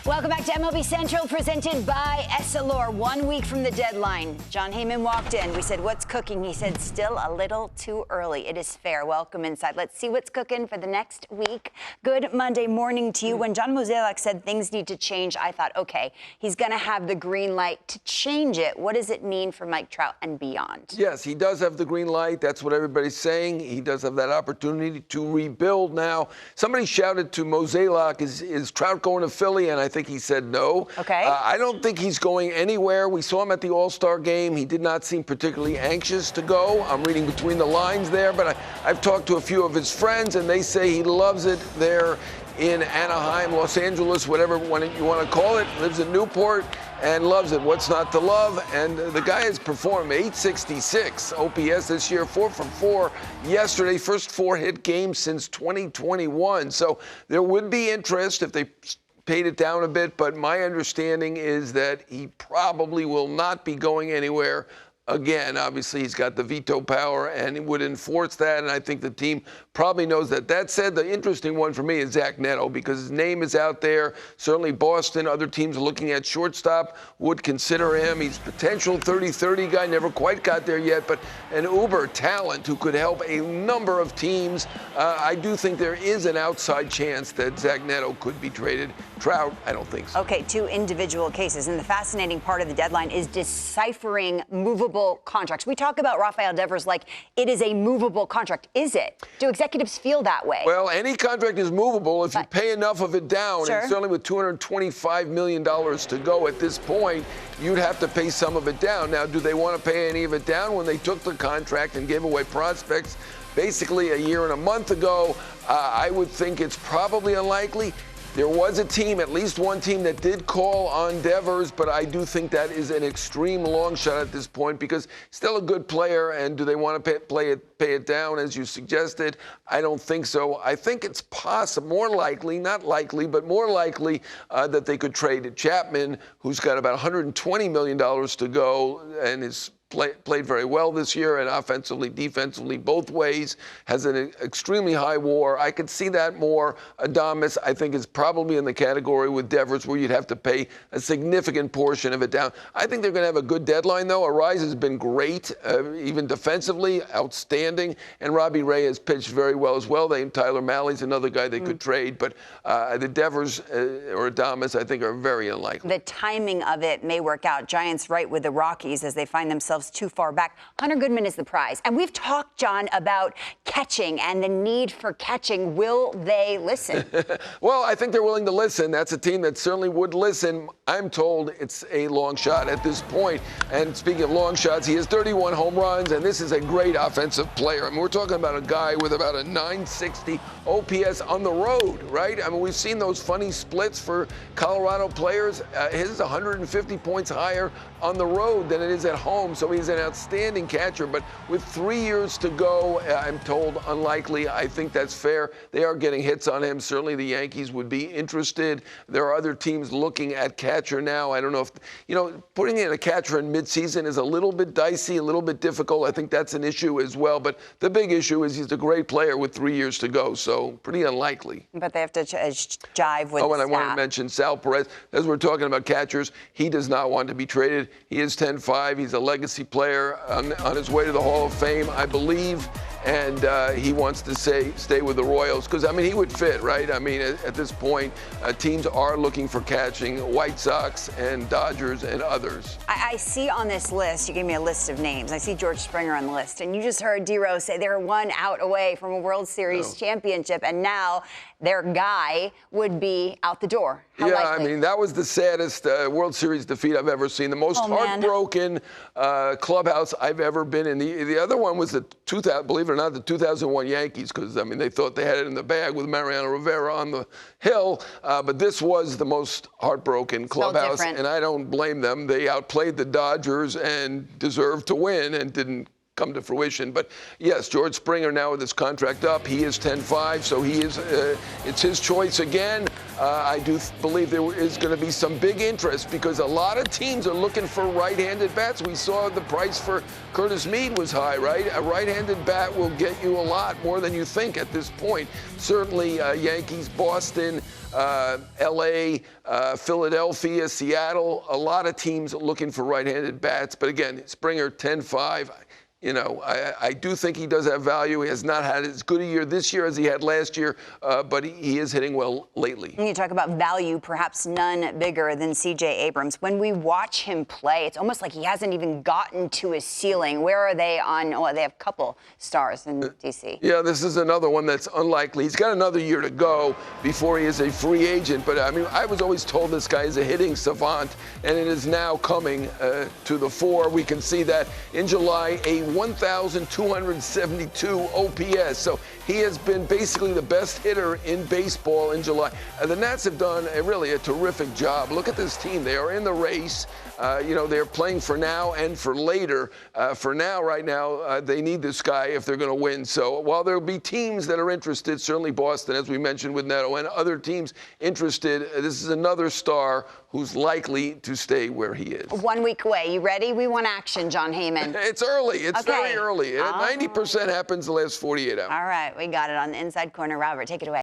Welcome back to MLB Central, presented by Essilor. 1 week from the deadline, Jon Heyman walked in. We said, what's cooking? He said, still a little too early. It is fair. Welcome inside. Let's see what's cooking for the next week. Good Monday morning to you. When Jon Mozeliak said things need to change, I thought, okay, he's going to have the green light to change it. What does it mean for Mike Trout and beyond? Yes, he does have the green light. That's what everybody's saying. He does have that opportunity to rebuild now. Somebody shouted to Mozeliak, is Trout going to Philly? And I think he said no. Okay. I don't think he's going anywhere. We saw him at the All-Star game. He did not seem particularly anxious to go. I'm reading between the lines there, but I've talked to a few of his friends, and they say he loves it there in Anaheim, Los Angeles, whatever you want to call it. Lives in Newport and loves it. What's not to love? And the guy has performed 866 OPS this year, 4 for 4 yesterday, first 4-hit game since 2021. So there would be interest if they paid it down a bit, but my understanding is that he probably will not be going anywhere. Again, obviously, he's got the veto power, and he would enforce that, and I think the team probably knows that. That said, the interesting one for me is Zach Neto, because his name is out there. Certainly Boston, other teams looking at shortstop would consider him. He's potential 30-30 guy, never quite got there yet, but an uber talent who could help a number of teams. I do think there is an outside chance that Zach Neto could be traded. Trout, I don't think so. Okay, two individual cases, and the fascinating part of the deadline is deciphering movable contracts. We talk about Rafael Devers like it is a movable contract. Is it? Do executives feel that way? Well, any contract is movable if you pay enough of it down. Sure. And certainly with $225 million to go at this point, you'd have to pay some of it down. Now, do they want to pay any of it down? When they took the contract and gave away prospects basically a year and a month ago, I would think it's probably unlikely. There was a team, at least one team, that did call on Devers, but I do think that is an extreme long shot at this point because still a good player, and do they want to pay it down, as you suggested? I don't think so. I think it's possible, more likely, not likely, but more likely that they could trade Chapman, who's got about $120 million to go and is played very well this year, and offensively, defensively, both ways, has an extremely high WAR. I could see that more. Adames, I think, is probably in the category with Devers where you'd have to pay a significant portion of it down. I think they're going to have a good deadline, though. Arise has been great, even defensively, outstanding, and Robbie Ray has pitched very well as well. Tyler Malley's another guy they could trade, but the Devers or Adames, I think, are very unlikely. The timing of it may work out. Giants right with the Rockies as they find themselves too far back. Hunter Goodman is the prize. And we've talked, Jon, about catching and the need for catching. Will they listen? Well, I think they're willing to listen. That's a team that certainly would listen. I'm told it's a long shot at this point. And speaking of long shots, he has 31 home runs, and this is a great offensive player. I mean, we're talking about a guy with about a 960 OPS on the road, right? I mean, we've seen those funny splits for Colorado players. His is 150 points higher on the road than it is at home. So he's an outstanding catcher, but with 3 years to go, I'm told unlikely. I think that's fair. They are getting hits on him. Certainly the Yankees would be interested. There are other teams looking at catcher now. I don't know if, putting in a catcher in midseason is a little bit dicey, a little bit difficult. I think that's an issue as well. But the big issue is he's a great player with 3 years to go, so pretty unlikely. But they have to jive with and I staff. want to mention Sal Perez. As we're talking about catchers, he does not want to be traded. He is 10-5. He's a legacy player on his way to the Hall of Fame, I believe, and he wants to stay with the Royals because, I mean, he would fit, right? I mean, at this point, teams are looking for catching, White Sox and Dodgers and others. I see on this list, you gave me a list of names. I see George Springer on the list, and you just heard D-Rose say they're one out away from a World Series championship, and now their guy would be out the door. How likely? I mean, that was the saddest World Series defeat I've ever seen. The most heartbroken clubhouse I've ever been in. The other one was the 2000, believe it or not, the 2001 Yankees, because, I mean, they thought they had it in the bag with Mariano Rivera on the hill. But this was the most heartbroken clubhouse, and I don't blame them. They outplayed the Dodgers and deserved to win and didn't come to fruition. But yes, George Springer now with his contract up, he is 10-5, so he is. It's his choice again. I do believe there is going to be some big interest because a lot of teams are looking for right-handed bats. We saw the price for Curtis Mead was high, right? A right-handed bat will get you a lot more than you think at this point. Certainly, Yankees, Boston, LA, Philadelphia, Seattle, a lot of teams looking for right-handed bats. But again, Springer 10-5. You know, I do think he does have value. He has not had as good a year this year as he had last year, but he is hitting well lately. When you talk about value, perhaps none bigger than C.J. Abrams. When we watch him play, it's almost like he hasn't even gotten to his ceiling. Where are they on? Oh, they have a couple stars in D.C. Yeah, this is another one that's unlikely. He's got another year to go before he is a free agent. But, I mean, I was always told this guy is a hitting savant, and it is now coming to the fore. We can see that in July, a 1,272 OPS. So he has been basically the best hitter in baseball in July. The Nats have done really a terrific job. Look at this team. They are in the race. You know, they're playing for now and for later. For now, right now, they need this guy if they're going to win. So while there will be teams that are interested, certainly Boston, as we mentioned with Neto, and other teams interested, this is another star who's likely to stay where he is. 1 week away. You ready? We want action, Jon Heyman. It's early. It's very early. Oh. 90% happens the last 48 hours. All right. We got it on the inside corner. Robert, take it away.